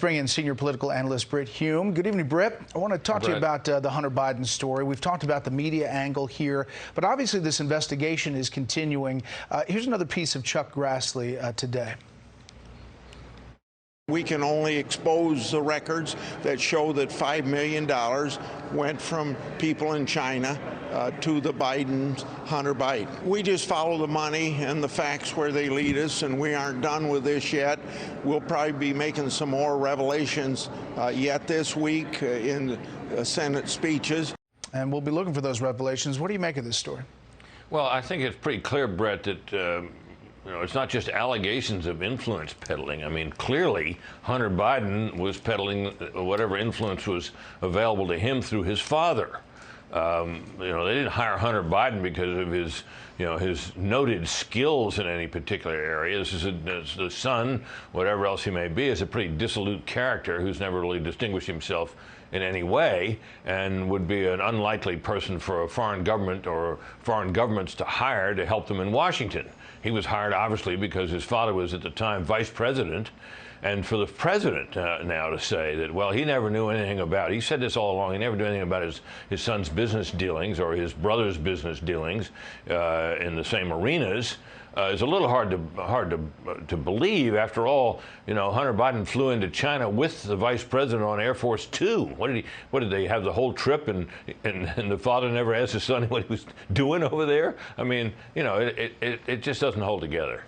bring in senior political analyst Britt Hume. Good evening, Britt. I want to talk to you about the Hunter Biden story. We've talked about the media angle here, but obviously this investigation is continuing. Here's another piece of Chuck Grassley today. We can only expose the records that show that $5 million went from people in China to the Hunter Biden. We just follow the money and the facts where they lead us, and we aren't done with this yet. We'll probably be making some more revelations yet this week in Senate speeches. And we'll be looking for those revelations. What do you make of this story? Well, I think it's pretty clear, Brett, that it's not just allegations of influence peddling. I mean, clearly, Hunter Biden was peddling whatever influence was available to him through his father. They didn't hire Hunter Biden because of his, his noted skills in any particular area. This is the son, whatever else he may be, is a pretty dissolute character who's never really distinguished himself in any way, and would be an unlikely person for a foreign government or foreign governments to hire to help them in Washington. He was hired, obviously, because his father was at the time vice president. And for the president now to say that, well, he never knew anything about it. He said this all along. He never knew anything about his son's business dealings or his brother's business dealings in the same arenas. Is a little hard to believe. After all, Hunter Biden flew into China with the vice president on Air Force Two. What did they have the whole trip, and the father never asked his son what he was doing over there? I mean, it just doesn't hold together.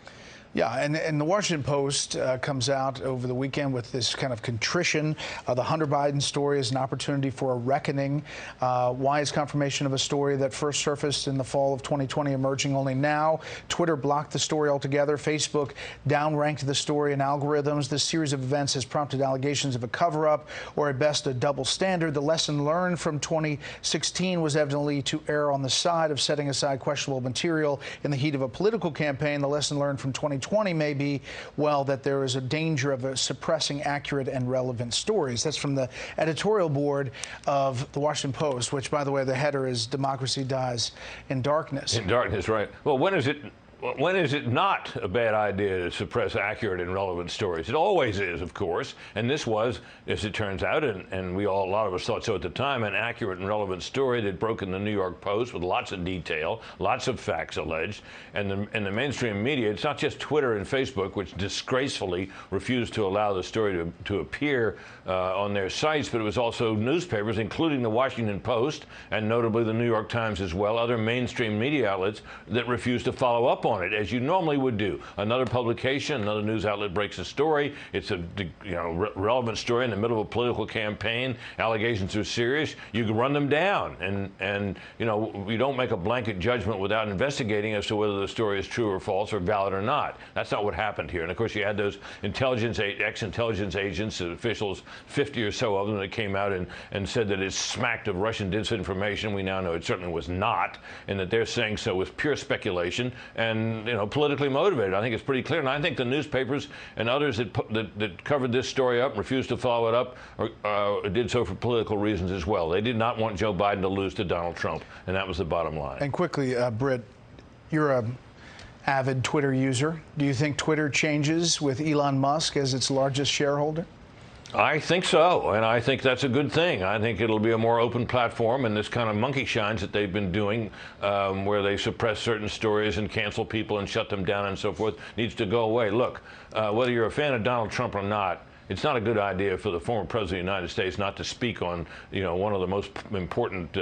Yeah, and the Washington Post comes out over the weekend with this kind of contrition. The Hunter Biden story is an opportunity for a reckoning. Why is confirmation of a story that first surfaced in the fall of 2020 emerging only now? Twitter blocked the story altogether. Facebook downranked the story in algorithms. This series of events has prompted allegations of a cover-up, or at best a double standard. The lesson learned from 2016 was evidently to err on the side of setting aside questionable material in the heat of a political campaign. The lesson learned from 2020 may be, well, that there is a danger of suppressing accurate and relevant stories. That's from the editorial board of the Washington Post, which, by the way, the header is "Democracy Dies in Darkness." In darkness, right. Well, when is it not a bad idea to suppress accurate and relevant stories? It always is, of course, and this was, as it turns out, and a lot of us thought so at the time, an accurate and relevant story that broke in the New York Post with lots of detail, lots of facts alleged, and the mainstream media. It's not just Twitter and Facebook, which disgracefully refused to allow the story to appear on their sites, but it was also newspapers, including the Washington Post and notably the New York Times as well, other mainstream media outlets that refused to follow up on it, as you normally would do. Another publication, another news outlet breaks a story. It's a relevant story in the middle of a political campaign. Allegations are serious. You can run them down, and you don't make a blanket judgment without investigating as to whether the story is true or false or valid or not. That's not what happened here. And of course, you had those ex-intelligence agents, officials, 50 or so of them, that came out and said that it smacked of Russian disinformation. We now know it certainly was not, and that they're saying so was pure speculation and politically motivated. I think it's pretty clear, and I think the newspapers and others that covered this story up, refused to follow it up, did so for political reasons as well. They did not want Joe Biden to lose to Donald Trump, and that was the bottom line. And quickly, Britt, you're a avid Twitter user. Do you think Twitter changes with Elon Musk as its largest shareholder? I think so, and I think that's a good thing. I think it'll be a more open platform, and this kind of monkey shines that they've been doing, where they suppress certain stories and cancel people and shut them down and so forth, needs to go away. Look, whether you're a fan of Donald Trump or not, it's not a good idea for the former president of the United States not to speak on, one of the most important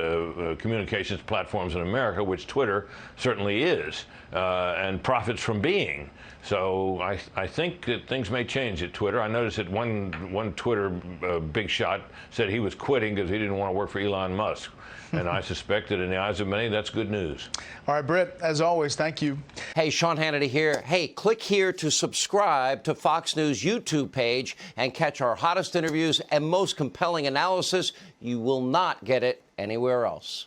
communications platforms in America, which Twitter certainly is, and profits from being. So I think that things may change at Twitter. I noticed that one Twitter big shot said he was quitting because he didn't want to work for Elon Musk. And I suspect that in the eyes of many, that's good news. All right, Britt, as always, thank you. Hey, Sean Hannity here. Hey, click here to subscribe to Fox News YouTube page and catch our hottest interviews and most compelling analysis. You will not get it anywhere else.